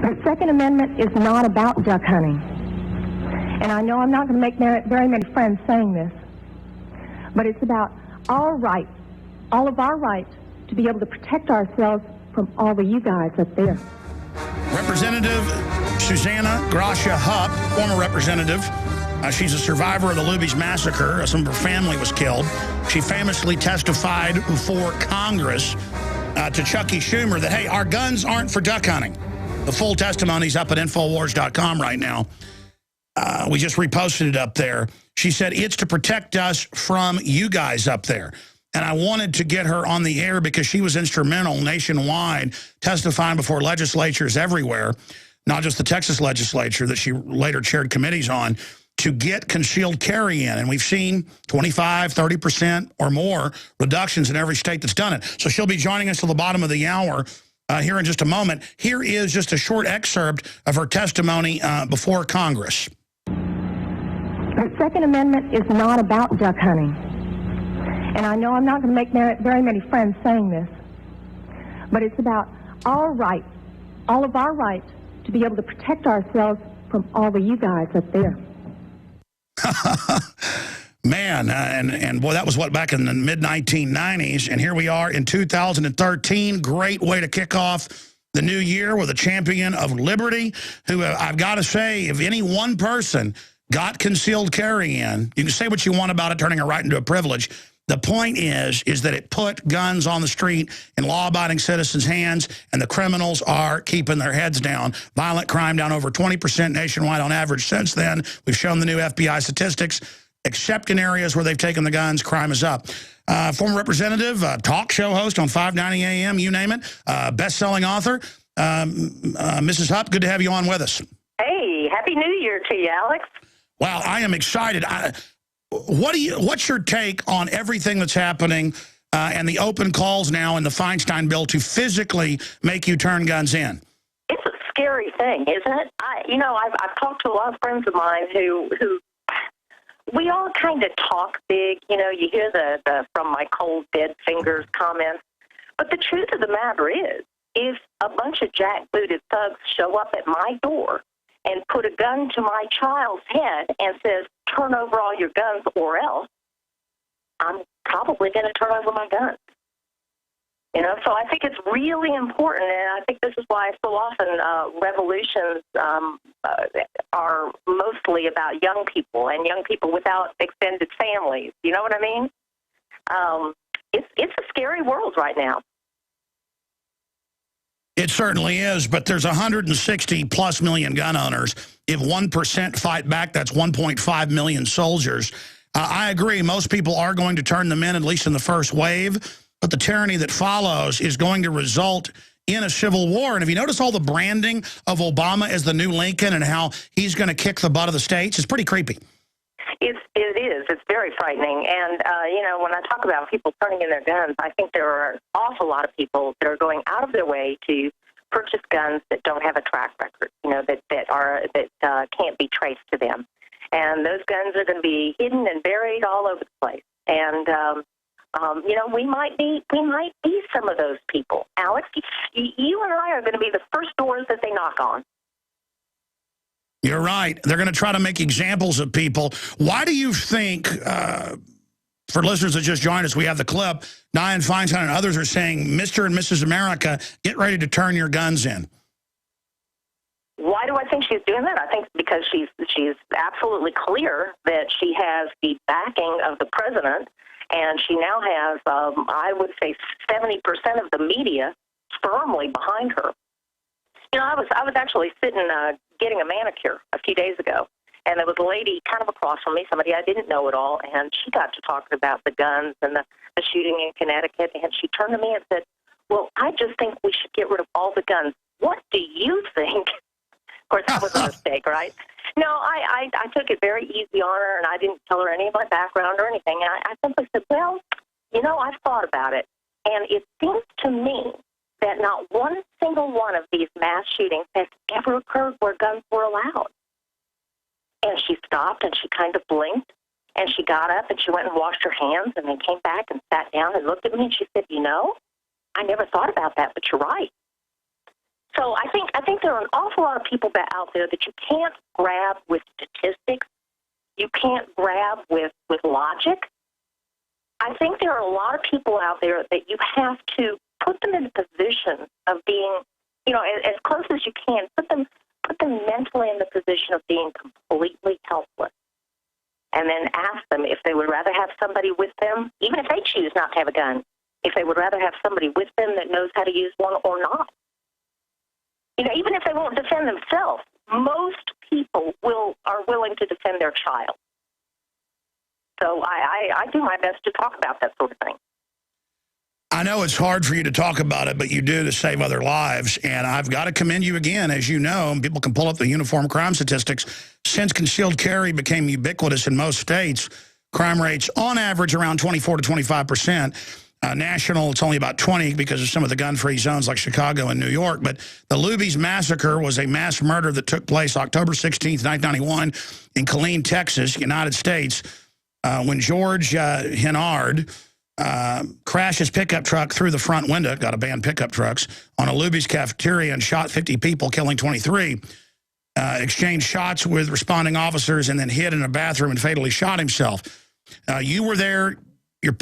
The Second Amendment is not about duck hunting. And I know I'm not going to make very many friends saying this, but it's about our rights, all of our rights, to be able to protect ourselves from all of you guys up there. Representative Suzanna Gracia Hupp, former representative. She's a survivor of the Luby's Massacre. Some of her family was killed. She famously testified before Congress to Chucky Schumer that, hey, our guns aren't for duck hunting. The full testimony's up at Infowars.com right now. We just reposted it up there. She said it's to protect us from you guys up there. And I wanted to get her on the air because she was instrumental nationwide, testifying before legislatures everywhere, not just the Texas legislature that she later chaired committees on, to get concealed carry in. And we've seen 25, 30% or more reductions in every state that's done it. So she'll be joining us till the bottom of the hour here in just a moment. Here is just a short excerpt of her testimony before Congress. The Second Amendment is not about duck hunting. And I know I'm not going to make very many friends saying this, but it's about our rights, all of our rights, to be able to protect ourselves from all of you guys up there. Man, and boy, that was what, back in the mid-1990s, and here we are in 2013. Great way to kick off the new year with a champion of liberty, who I've got to say, if any one person got concealed carry in, you can say what you want about it turning a right into a privilege. The point is that it put guns on the street in law-abiding citizens' hands, and the criminals are keeping their heads down. Violent crime down over 20% nationwide on average since then. We've shown the new FBI statistics. Except in areas where they've taken the guns, crime is up. Former representative, talk show host on 590 AM, you name it, best-selling author. Mrs. Hupp, good to have you on with us. Hey, Happy New Year to you, Alex. Wow, I am excited. What's your take on everything that's happening and the open calls now in the Feinstein bill to physically make you turn guns in? It's a scary thing, isn't it? I've talked to a lot of friends of mine who we all kind of talk big. You know, you hear the from my cold dead fingers comments. But the truth of the matter is, if a bunch of jackbooted thugs show up at my door and put a gun to my child's head and says, turn over all your guns or else, I'm probably going to turn over my guns. You know, so I think it's really important, and I think this is why so often revolutions are mostly about young people and young people without extended families. You know what I mean? It's a scary world right now. It certainly is, but there's 160+ million gun owners. If 1% fight back, that's 1.5 million soldiers. I agree, most people are going to turn them in, at least in the first wave, but the tyranny that follows is going to result in a civil war. And if you notice all the branding of Obama as the new Lincoln and how he's going to kick the butt of the states, it's pretty creepy. It is. It's very frightening. And, when I talk about people turning in their guns, I think there are an awful lot of people that are going out of their way to purchase guns that don't have a track record, that can't be traced to them. And those guns are going to be hidden and buried all over the place. And, we might be some of those people. Alex, you and I are going to be the first doors that they knock on. You're right. They're going to try to make examples of people. Why do you think, for listeners that just joined us, we have the clip, Dianne Feinstein and others are saying, Mr. and Mrs. America, get ready to turn your guns in. Why do I think she's doing that? I think because she's absolutely clear that she has the backing of the president, and she now has, I would say, 70% of the media firmly behind her. You know, I was actually sitting getting a manicure a few days ago, and there was a lady kind of across from me, somebody I didn't know at all, and she got to talking about the guns and the shooting in Connecticut, and she turned to me and said, well, I just think we should get rid of all the guns. What do you think? Of course, that was a mistake, right? No, I took it very easy on her, and I didn't tell her any of my background or anything, and I simply said, well, I've thought about it, and it seems to me that not one single one of these mass shootings has ever occurred where guns were allowed. And she stopped, and she kind of blinked, and she got up, and she went and washed her hands, and then came back and sat down and looked at me, and she said, I never thought about that, but you're right. So I think there are an awful lot of people out there that you can't grab with statistics. You can't grab with logic. I think there are a lot of people out there that you have to put them in a position of being, as close as you can, put them mentally in the position of being completely helpless. And then ask them if they would rather have somebody with them, even if they choose not to have a gun, if they would rather have somebody with them that knows how to use one or not. Even if they won't defend themselves, most people are willing to defend their child. So I do my best to talk about that sort of thing. I know it's hard for you to talk about it, but you do to save other lives. And I've got to commend you again. As you know, people can pull up the uniform crime statistics. Since concealed carry became ubiquitous in most states, crime rates on average around 24 to 25%. National, it's only about 20 because of some of the gun-free zones like Chicago and New York. But the Luby's Massacre was a mass murder that took place October 16th, 1991 in Killeen, Texas, United States, when George Hennard crashed his pickup truck through the front window, got to ban pickup trucks, on a Luby's cafeteria and shot 50 people, killing 23. Exchanged shots with responding officers and then hid in a bathroom and fatally shot himself. You were there.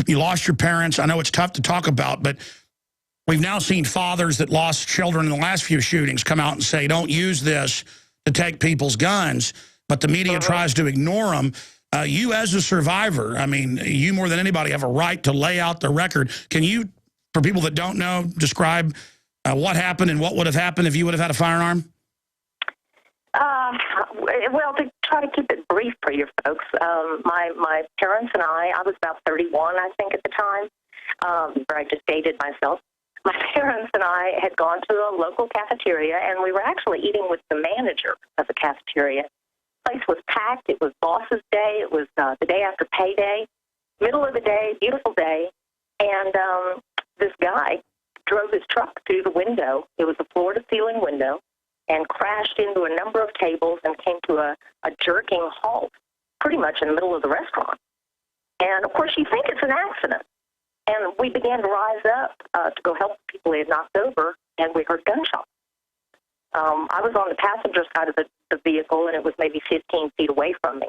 You lost your parents. I know it's tough to talk about, but we've now seen fathers that lost children in the last few shootings come out and say, don't use this to take people's guns, but the media tries to ignore them. You as a survivor, I mean, you more than anybody have a right to lay out the record. Can you, for people that don't know, describe what happened and what would have happened if you would have had a firearm? Well, to try to keep it brief for you folks, my parents and I was about 31, I think, at the time. I just dated myself. My parents and I had gone to a local cafeteria, and we were actually eating with the manager of the cafeteria. The place was packed. It was boss's day. It was the day after payday, middle of the day, beautiful day. And this guy drove his truck through the window. It was a floor-to-ceiling window, and crashed into a number of tables and came to a jerking halt pretty much in the middle of the restaurant. And, of course, you think it's an accident. And we began to rise up to go help the people they had knocked over, and we heard gunshots. I was on the passenger side of the vehicle, and it was maybe 15 feet away from me.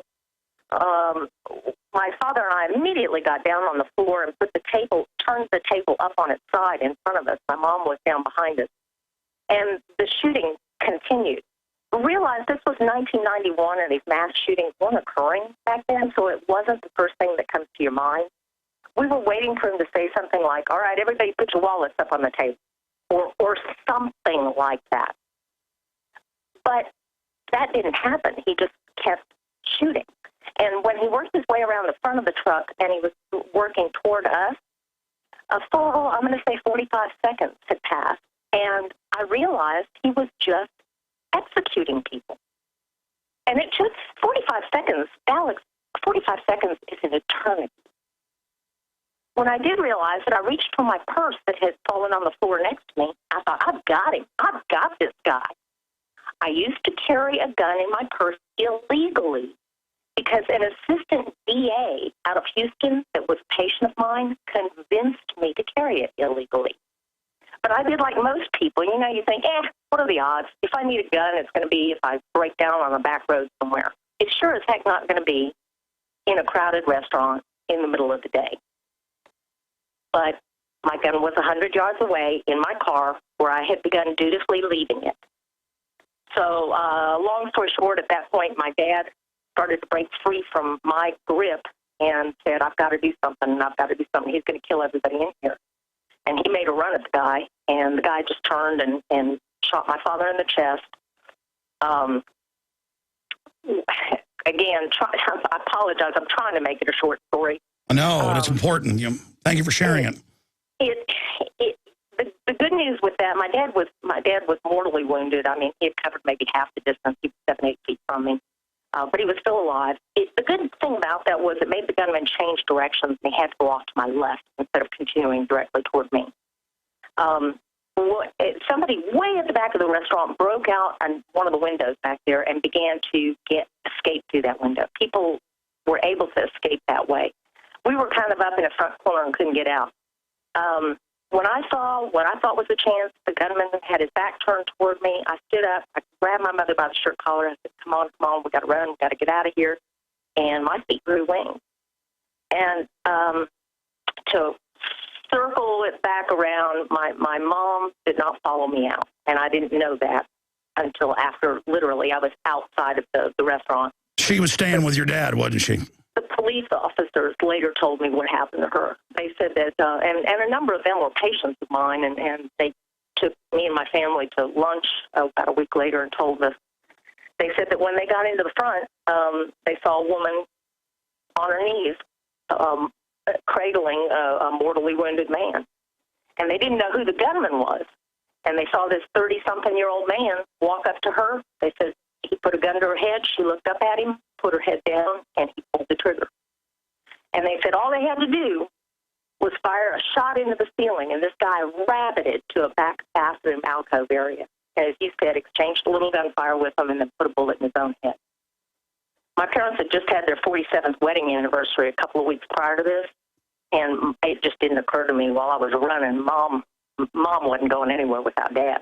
My father and I immediately got down on the floor and turned the table up on its side in front of us. My mom was down behind us. And the shooting continued. We realized this was 1991 and these mass shootings weren't occurring back then, so it wasn't the first thing that comes to your mind. We were waiting for him to say something like, all right, everybody put your wallets up on the table, or something like that. But that didn't happen. He just kept shooting. And when he worked his way around the front of the truck and he was working toward us, a full, I'm going to say 45 seconds had passed. And I realized he was just executing people. And it took 45 seconds. Alex, 45 seconds is an eternity. When I did realize that, I reached for my purse that had fallen on the floor next to me. I thought, I've got him. I've got this guy. I used to carry a gun in my purse illegally because an assistant DA out of Houston that was a patient of mine convinced me to carry it illegally. But I did like most people. You think, what are the odds? If I need a gun, it's going to be if I break down on a back road somewhere. It's sure as heck not going to be in a crowded restaurant in the middle of the day. But my gun was 100 yards away in my car where I had begun dutifully leaving it. So long story short, at that point, my dad started to break free from my grip and said, I've got to do something, I've got to do something. He's going to kill everybody in here. And he made a run at the guy, and the guy just turned and shot my father in the chest. Again, I apologize. I'm trying to make it a short story. I know, and it's important. Thank you for sharing it. The good news with that, my dad was mortally wounded. I mean, he had covered maybe half the distance. He was 7-8 feet from me, but he was still alive. The good thing about that was it made the gunman change directions, and he had to go off to my left instead of continuing directly toward me. Somebody way at the back of the restaurant broke out on one of the windows back there and began to escape through that window. People were able to escape that way. We were kind of up in the front corner and couldn't get out. when I saw what I thought was a chance, the gunman had his back turned toward me. I stood up. I grabbed my mother by the shirt collar. I said, come on, we got to run. We got to get out of here. And my feet grew wings. And to circle it back around, my mom did not follow me out. And I didn't know that until after, literally, I was outside of the restaurant. She was staying with your dad, wasn't she? The police officers later told me what happened to her. They said that, and a number of them were patients of mine, and they took me and my family to lunch about a week later and told us. They said that when they got into the front, they saw a woman on her knees cradling a mortally wounded man. And they didn't know who the gunman was. And they saw this 30-something-year-old man walk up to her. They said he put a gun to her head. She looked up at him, put her head down, and he pulled the trigger. And they said all they had to do was fire a shot into the ceiling, and this guy rabbited to a back bathroom alcove area. And as you said, exchanged a little gunfire with him and then put a bullet in his own head. My parents had just had their 47th wedding anniversary a couple of weeks prior to this, and it just didn't occur to me while I was running. Mom wasn't going anywhere without Dad.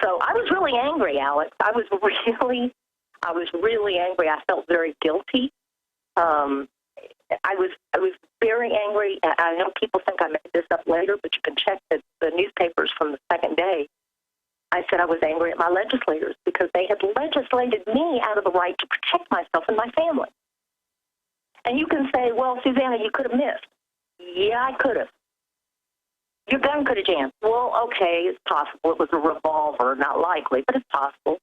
So I was really angry, Alex. I was really angry. I felt very guilty. I was very angry. I know people think I made this up later, but you can check the newspapers from the second day. I said I was angry at my legislators because they had legislated me out of the right to protect myself and my family. And you can say, well, Susanna, you could have missed. Yeah, I could have. Your gun could have jammed. Well, okay, it's possible. It was a revolver, not likely, but it's possible.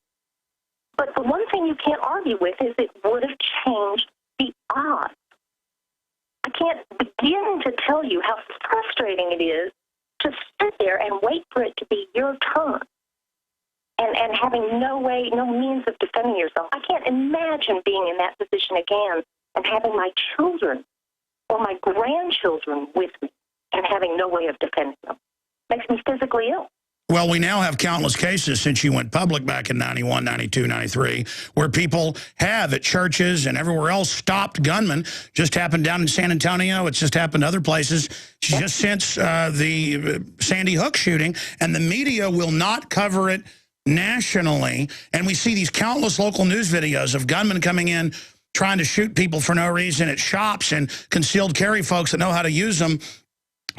But the one thing you can't argue with is it would have changed the odds. I can't begin to tell you how frustrating it is to sit there and wait for it to be your turn and having no means of defending yourself. I can't imagine being in that position again and having my children or my grandchildren with me and having no way of defending them. Makes me physically ill. Well, we now have countless cases since you went public back in 91, 92, 93, where people have at churches and everywhere else stopped gunmen. Just happened down in San Antonio. It's just happened other places just since the Sandy Hook shooting. And the media will not cover it nationally. And we see these countless local news videos of gunmen coming in trying to shoot people for no reason at shops, and concealed carry folks that know how to use them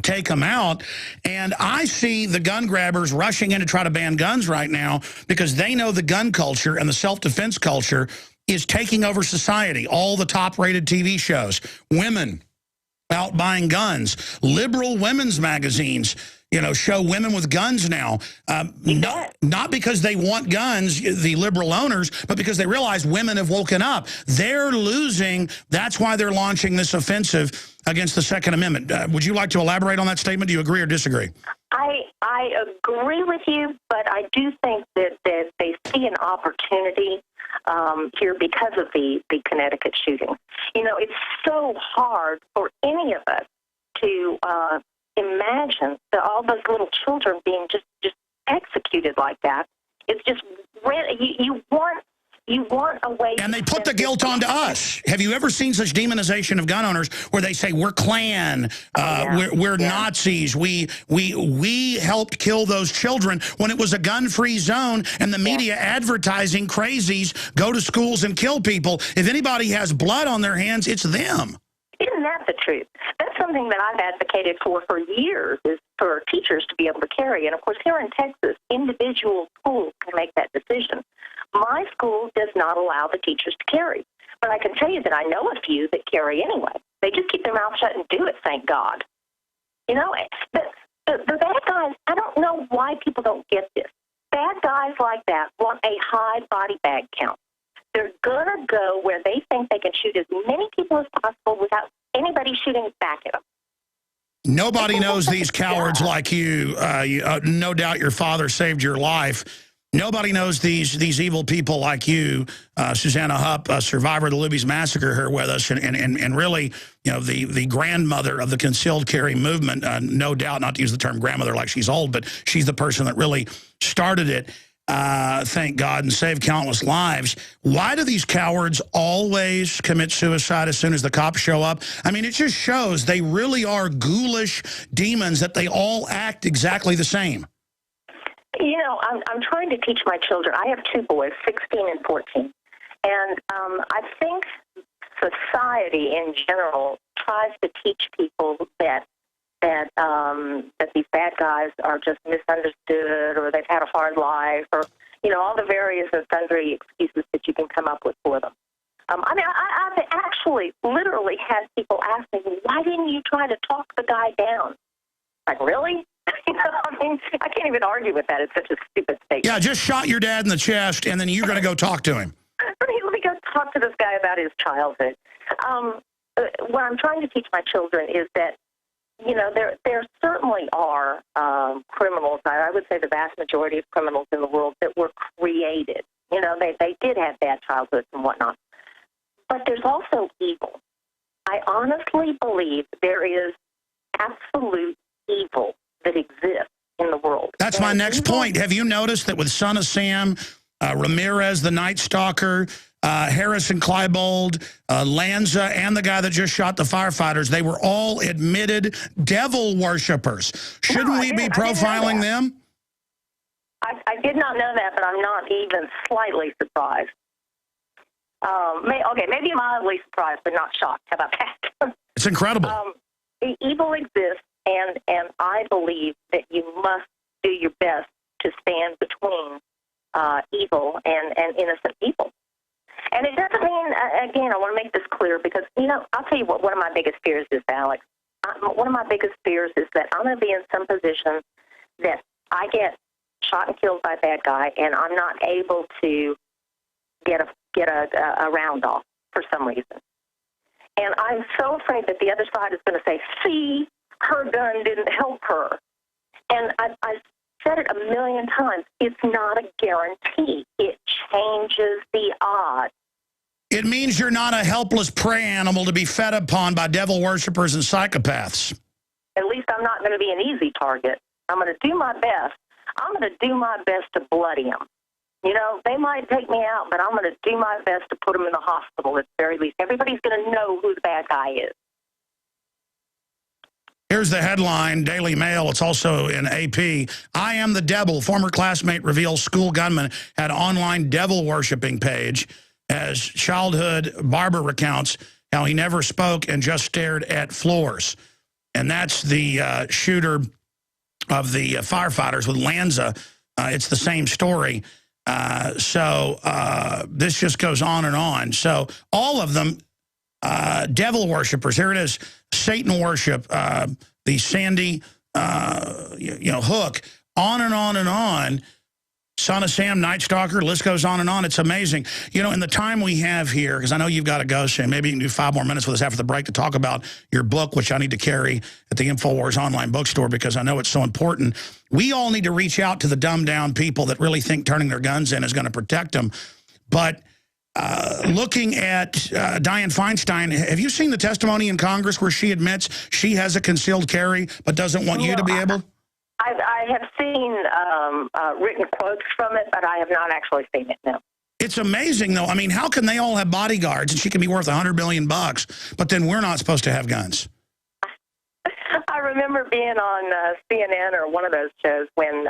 take them out. And I see the gun grabbers rushing in to try to ban guns right now because they know the gun culture and the self-defense culture is taking over society. All the top-rated TV shows, women out buying guns, liberal women's magazines, you know, show women with guns now. Not because they want guns, the liberal owners, but because they realize women have woken up. They're losing. That's why they're launching this offensive against the Second Amendment. Would you like to elaborate on that statement? Do you agree or disagree? I agree with you, but I do think that they see an opportunity here because of the Connecticut shooting. You know, it's so hard for any of us to imagine that all those little children being just executed like that. It's just you want a way. And they put the guilt onto us. Have you ever seen such demonization of gun owners where they say we're Klan, we're Nazis, we helped kill those children when it was a gun-free zone, and the media advertising crazies go to schools and kill people. If anybody has blood on their hands, it's them. Isn't that the truth? That's something that I've advocated for years, is for teachers to be able to carry. And, of course, here in Texas, individual schools can make that decision. My school does not allow the teachers to carry. But I can tell you that I know a few that carry anyway. They just keep their mouth shut and do it, thank God. You know, the bad guys, I don't know why people don't get this. Bad guys like that want a high body bag count. They're going to go where they think they can shoot as many people as possible without anybody shooting back at them. Nobody knows these cowards like you. No doubt your father saved your life. Nobody knows these evil people like you, Suzanna Hupp, a survivor of the Libby's Massacre, here with us, and really, you know, the grandmother of the concealed carry movement. No doubt, not to use the term grandmother like she's old, but she's the person that really started it. thank God, and saved countless lives. Why do these cowards always commit suicide as soon as the cops show up? I mean, it just shows they really are ghoulish demons, that they all act exactly the same. You know, I'm trying to teach my children. I have two boys, 16 and 14. And I think society in general tries to teach people that these bad guys are just misunderstood, or they've had a hard life, or, you know, all the various and sundry excuses that you can come up with for them. I mean, I've actually literally had people ask me, why didn't you try to talk the guy down? Like, really? You know, I mean, I can't even argue with that. It's such a stupid statement. Yeah, just shot your dad in the chest, and then you're going to go talk to him. Let me go talk to this guy about his childhood. What I'm trying to teach my children is that, you know, there certainly are criminals. I would say the vast majority of criminals in the world that were created. You know, they did have bad childhoods and whatnot. But there's also evil. I honestly believe there is absolute evil that exists in the world. That's my next point. Have you noticed that with Son of Sam, Ramirez, the Night Stalker, Harrison Klebold, Lanza, and the guy that just shot the firefighters, they were all admitted devil worshippers. Shouldn't we be profiling them? I did not know that, but I'm not even slightly surprised. Maybe mildly surprised, but not shocked. How about that? It's incredible. Evil exists, and I believe that you must do your best to stand between evil and innocent people. And it doesn't mean, again, I want to make this clear, because, you know, I'll tell you what one of my biggest fears is, Alex. One of my biggest fears is that I'm going to be in some position that I get shot and killed by a bad guy, and I'm not able to get a round off for some reason. And I'm so afraid that the other side is going to say, see, her gun didn't help her. And I said it a million times. It's not a guarantee. It changes the odds. It means you're not a helpless prey animal to be fed upon by devil worshippers and psychopaths. At least I'm not going to be an easy target. I'm going to do my best. I'm going to do my best to bloody them. You know, they might take me out, but I'm going to do my best to put them in the hospital at the very least. Everybody's going to know who the bad guy is. Here's the headline, Daily Mail. It's also in AP. I am the devil. Former classmate reveals school gunman had online devil worshiping page. As childhood barber recounts how he never spoke and just stared at floors. And that's the shooter of the firefighters with Lanza. It's the same story. So this just goes on and on. So all of them, devil worshipers. Here it is, Satan worship, the Sandy, Hook, on and on and on. Son of Sam, Night Stalker, list goes on and on. It's amazing. You know, in the time we have here, because I know you've got to go soon, maybe you can do 5 more minutes with us after the break to talk about your book, which I need to carry at the InfoWars online bookstore because I know it's so important. We all need to reach out to the dumbed-down people that really think turning their guns in is going to protect them. But looking at Dianne Feinstein, have you seen the testimony in Congress where she admits she has a concealed carry but doesn't want you to be able? I have seen written quotes from it, but I have not actually seen it, no. It's amazing, though. I mean, how can they all have bodyguards and she can be worth $100 million, but then we're not supposed to have guns? I remember being on CNN or one of those shows when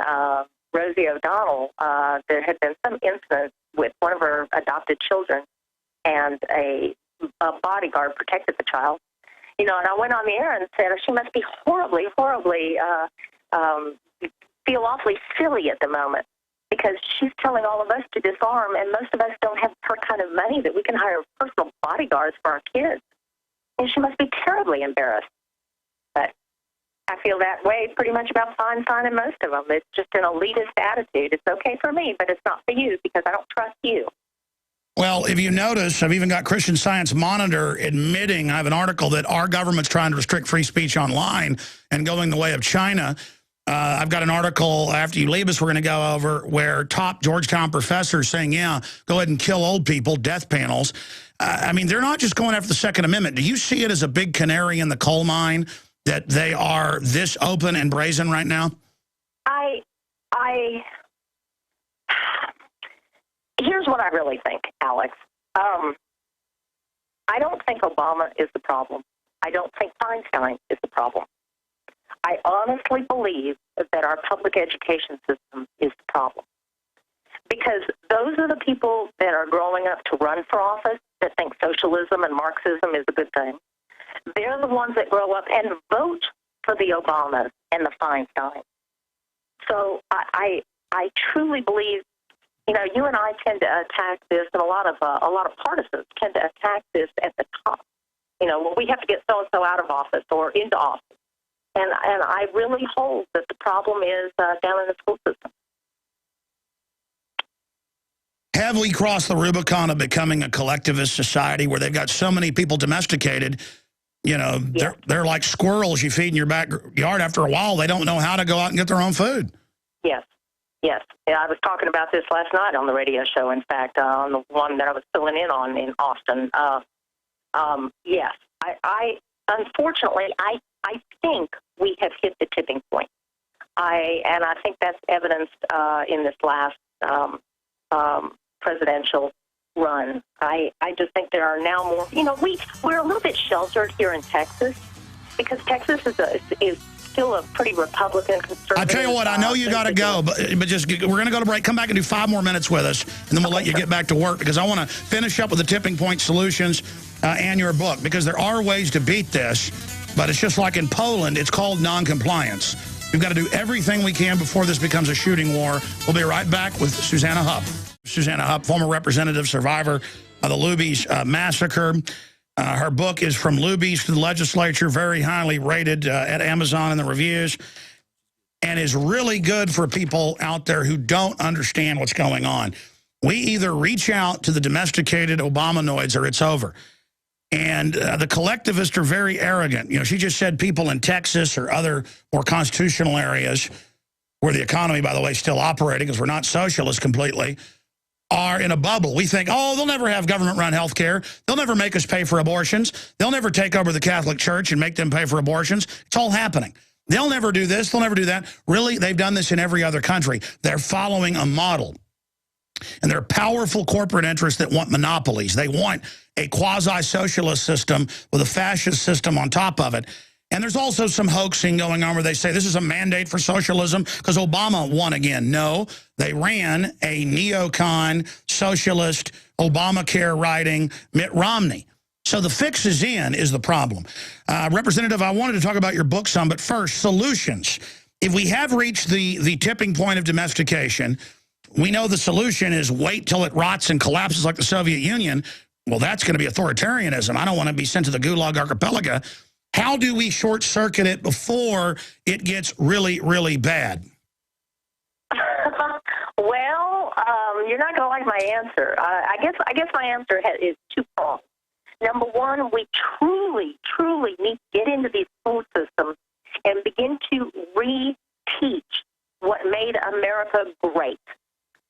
Rosie O'Donnell, there had been some incident with one of her adopted children, and a bodyguard protected the child. You know, and I went on the air and said, she must be horribly feel awfully silly at the moment because she's telling all of us to disarm, and most of us don't have her kind of money that we can hire personal bodyguards for our kids. And she must be terribly embarrassed. But I feel that way pretty much about Feinstein and most of them. It's just an elitist attitude. It's okay for me, but it's not for you because I don't trust you. Well, if you notice, I've even got Christian Science Monitor admitting, I have an article that our government's trying to restrict free speech online and going the way of China. I've got an article after you leave us we're going to go over where top Georgetown professors saying, yeah, go ahead and kill old people, death panels. I mean, they're not just going after the Second Amendment. Do you see it as a big canary in the coal mine that they are this open and brazen right now? here's what I really think, Alex. I don't think Obama is the problem. I don't think Feinstein is the problem. I honestly believe that our public education system is the problem. Because those are the people that are growing up to run for office that think socialism and Marxism is a good thing. They're the ones that grow up and vote for the Obamas and the Feinstein. So I truly believe, you know, you and I tend to attack this, and a lot of partisans tend to attack this at the top. You know, well, we have to get so-and-so out of office or into office. And I really hold that the problem is down in the school system. Have we crossed the Rubicon of becoming a collectivist society where they've got so many people domesticated, you know, they're like squirrels you feed in your backyard. After a while, they don't know how to go out and get their own food. Yes. Yes. Yeah, I was talking about this last night on the radio show, in fact, on the one that I was filling in on in Austin. Yes. Unfortunately, I think we have hit the tipping point. And I think that's evidenced in this last presidential run. I just think there are now more, you know, we're a little bit sheltered here in Texas because Texas is still a pretty Republican conservative. I tell you what, I know you got to go, but just we're going to go to break. Come back and do 5 more minutes with us, and then we'll let you get back to work because I want to finish up with the tipping point solutions and your book, because there are ways to beat this, but it's just like in Poland, it's called noncompliance. We've got to do everything we can before this becomes a shooting war. We'll be right back with Suzanna Hupp. Suzanna Hupp, former representative, survivor of the Luby's massacre. Her book is From Luby's to the Legislature, very highly rated at Amazon in the reviews, and is really good for people out there who don't understand what's going on. We either reach out to the domesticated Obamanoids or it's over. And the collectivists are very arrogant. You know, she just said people in Texas or other more constitutional areas where the economy, by the way, is still operating because we're not socialist completely, are in a bubble. We think, oh, they'll never have government-run health care. They'll never make us pay for abortions. They'll never take over the Catholic Church and make them pay for abortions. It's all happening. They'll never do this. They'll never do that. Really, they've done this in every other country. They're following a model. And there are powerful corporate interests that want monopolies. They want a quasi-socialist system with a fascist system on top of it. And there's also some hoaxing going on where they say this is a mandate for socialism because Obama won again. No, they ran a neocon, socialist, Obamacare writing Mitt Romney. So the fix is in is the problem. Representative, I wanted to talk about your book some, but first, solutions. If we have reached the tipping point of domestication, we know the solution is wait till it rots and collapses like the Soviet Union. Well, that's going to be authoritarianism. I don't want to be sent to the Gulag Archipelago. How do we short-circuit it before it gets really, really bad? Well, you're not going to like my answer. I guess my answer is two-pronged. Number one, we truly need to get into these school systems and begin to re-teach what made America great.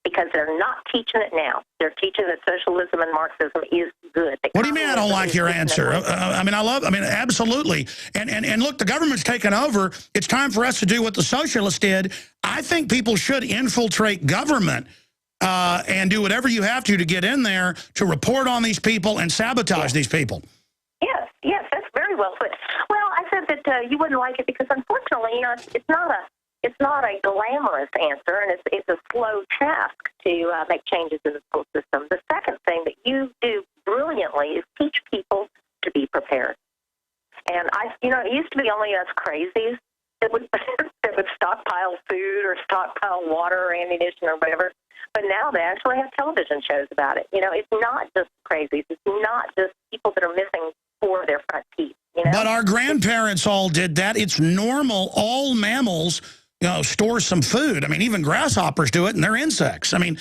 Because they're not teaching it now. They're teaching that socialism and Marxism is good. What do you mean I don't like your answer? Absolutely. And look, the government's taken over. It's time for us to do what the socialists did. I think people should infiltrate government and do whatever you have to get in there to report on these people and sabotage these people. Yes, that's very well put. Well, I said that you wouldn't like it because, unfortunately, you know, it's not a glamorous answer, and it's a slow task to make changes in the school system. The second thing that you do brilliantly is teach people to be prepared. And it used to be only us crazies that would stockpile food or stockpile water or ammunition or whatever. But now they actually have television shows about it. You know, it's not just crazies. It's not just people that are missing 4 of their front teeth. You know? But our grandparents all did that. It's normal. All mammals, store some food. I mean, even grasshoppers do it, and they're insects. I mean,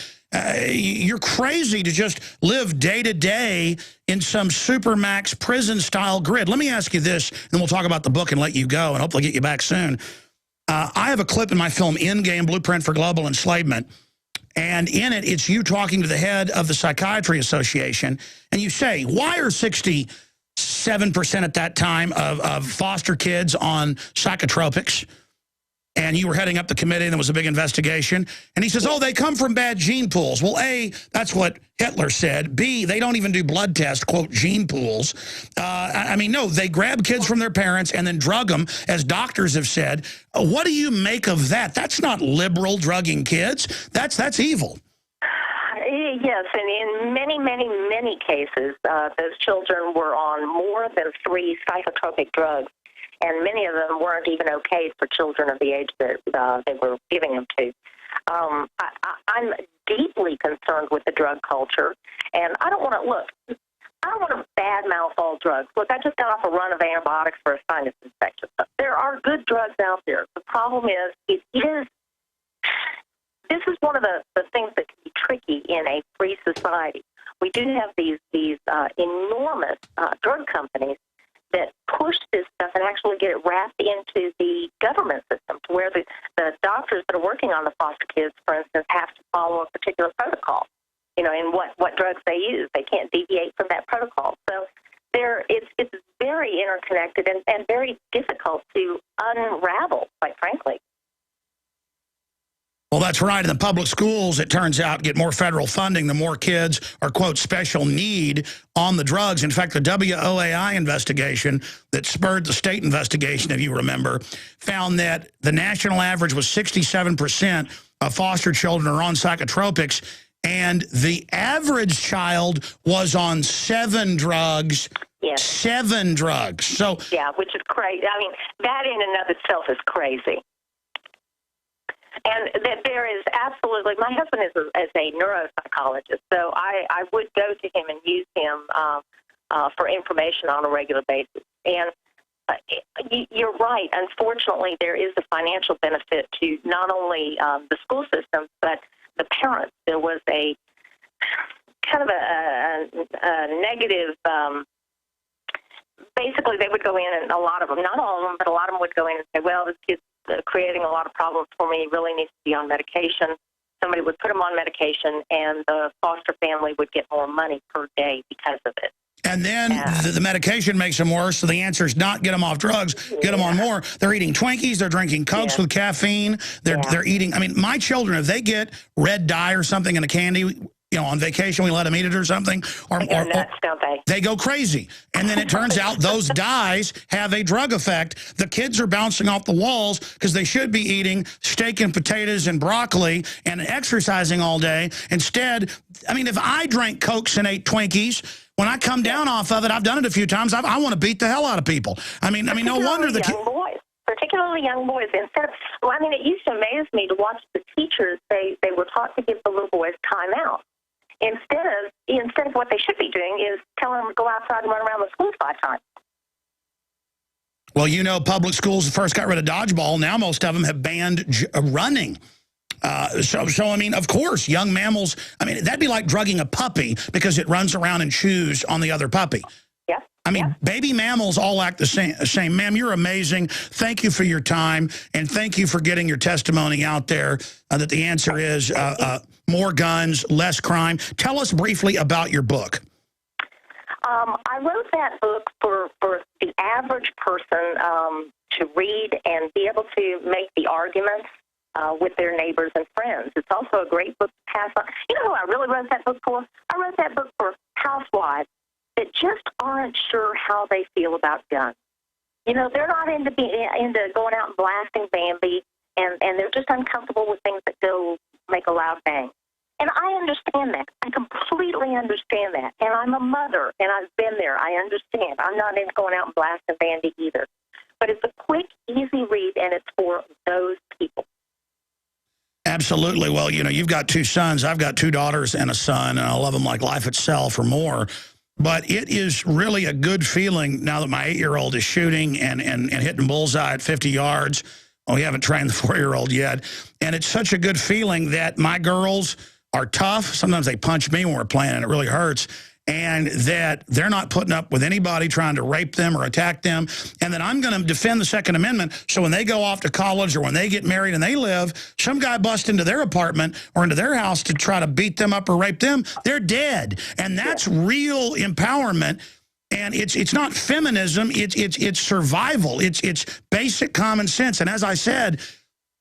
you're crazy to just live day to day in some supermax prison-style grid. Let me ask you this, and then we'll talk about the book and let you go, and hopefully get you back soon. I have a clip in my film, Endgame, Blueprint for Global Enslavement, and in it, it's you talking to the head of the Psychiatry Association, and you say, why are 67% at that time of foster kids on psychotropics? and you were heading up the committee, and there was a big investigation. And he says, oh, they come from bad gene pools. Well, A, that's what Hitler said. B, they don't even do blood tests, quote, gene pools. I mean, no, they grab kids from their parents and then drug them, as doctors have said. What do you make of that? That's not liberal drugging kids. That's evil. Yes, and in many, many, many cases, those children were on more than 3 psychotropic drugs, and many of them weren't even okay for children of the age that they were giving them to. I'm deeply concerned with the drug culture, and I don't want to badmouth all drugs. Look, I just got off a run of antibiotics for a sinus infection. There are good drugs out there. The problem is, this is one of the things that can be tricky in a free society. We do have these enormous drug companies that push this stuff and actually get it wrapped into the government system, to where the doctors that are working on the foster kids, for instance, have to follow a particular protocol, in what drugs they use. They can't deviate from that protocol. So it's very interconnected and very difficult to unravel, quite frankly. Well, that's right. In the public schools, it turns out, get more federal funding, the more kids are, quote, special need on the drugs. In fact, the WOAI investigation that spurred the state investigation, if you remember, found that the national average was 67% of foster children are on psychotropics, and the average child was on 7 drugs. Yes. 7 drugs. So yeah, which is crazy. I mean, that in and of itself is crazy. And that there is absolutely, my husband is a neuropsychologist, so I would go to him and use him for information on a regular basis. And you're right. Unfortunately, there is a financial benefit to not only the school system, but the parents. There was a kind of a negative, basically they would go in, and a lot of them, not all of them, but a lot of them would go in and say, well, this kid's creating a lot of problems for me, really needs to be on medication. Somebody would put him on medication, and the foster family would get more money per day because of it. And then the medication makes them worse, so the answer is not get them off drugs, get them on more. They're eating Twinkies, they're drinking Cokes with caffeine, they're eating, I mean, my children, if they get red dye or something in a candy, on vacation, we let them eat it or something, or nuts, don't they? They go crazy. And then it turns out those dyes have a drug effect. The kids are bouncing off the walls because they should be eating steak and potatoes and broccoli and exercising all day. Instead, I mean, if I drank Cokes and ate Twinkies, when I come down off of it, I've done it a few times, I want to beat the hell out of people. I mean, no wonder the kids. Particularly young boys. It used to amaze me to watch the teachers. They were taught to give the little boys time out. Instead of what they should be doing is telling them to go outside and run around the school 5 times. Well, public schools first got rid of dodgeball. Now most of them have banned running. So, I mean, of course, young mammals, I mean, that'd be like drugging a puppy because it runs around and chews on the other puppy. Yeah. I mean, baby mammals all act the same. Ma'am, you're amazing. Thank you for your time, and thank you for getting your testimony out there that the answer is more guns, less crime. Tell us briefly about your book. I wrote that book for the average person to read and be able to make the arguments with their neighbors and friends. It's also a great book to pass on. You know who I really wrote that book for? I wrote that book for housewives that just aren't sure how they feel about guns. They're not into going out and blasting Bambi, and they're just uncomfortable with things that make a loud bang. And I understand that. I completely understand that. And I'm a mother, and I've been there. I understand. I'm not into going out and blasting Bambi either. But it's a quick, easy read, and it's for those people. Absolutely. Well, you've got 2 sons. I've got 2 daughters and a son, and I love them like life itself or more. But it is really a good feeling now that my 8-year-old is shooting and hitting bullseye at 50 yards. Oh, we haven't trained the 4-year-old yet. And it's such a good feeling that my girls are tough. Sometimes they punch me when we're playing, and it really hurts. And that they're not putting up with anybody trying to rape them or attack them. And that I'm going to defend the Second Amendment, so when they go off to college or when they get married and they live, some guy busts into their apartment or into their house to try to beat them up or rape them, they're dead. And that's real empowerment. And it's not feminism, it's survival. It's basic common sense. And as I said,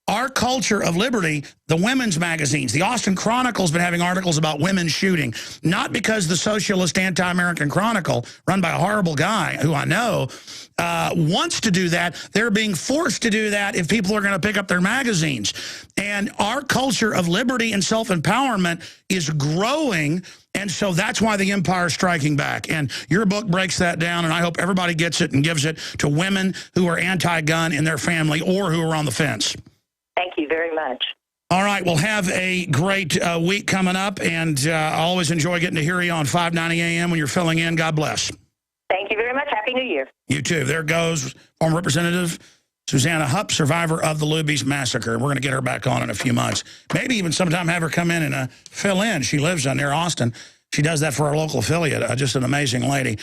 Our Culture of Liberty, the women's magazines, the Austin Chronicle's been having articles about women shooting, not because the Socialist Anti-American Chronicle, run by a horrible guy who I know, wants to do that. They're being forced to do that if people are going to pick up their magazines. And our culture of liberty and self-empowerment is growing, and so that's why the empire is striking back. And your book breaks that down, and I hope everybody gets it and gives it to women who are anti-gun in their family or who are on the fence. Thank you very much. All right, we'll have a great week coming up, and I always enjoy getting to hear you on 590 AM when you're filling in. God bless. Thank you very much. Happy New Year. You too. There goes former Representative Suzanna Hupp, survivor of the Luby's Massacre. We're going to get her back on in a few months. Maybe even sometime have her come in and fill in. She lives near Austin. She does that for our local affiliate. Just an amazing lady.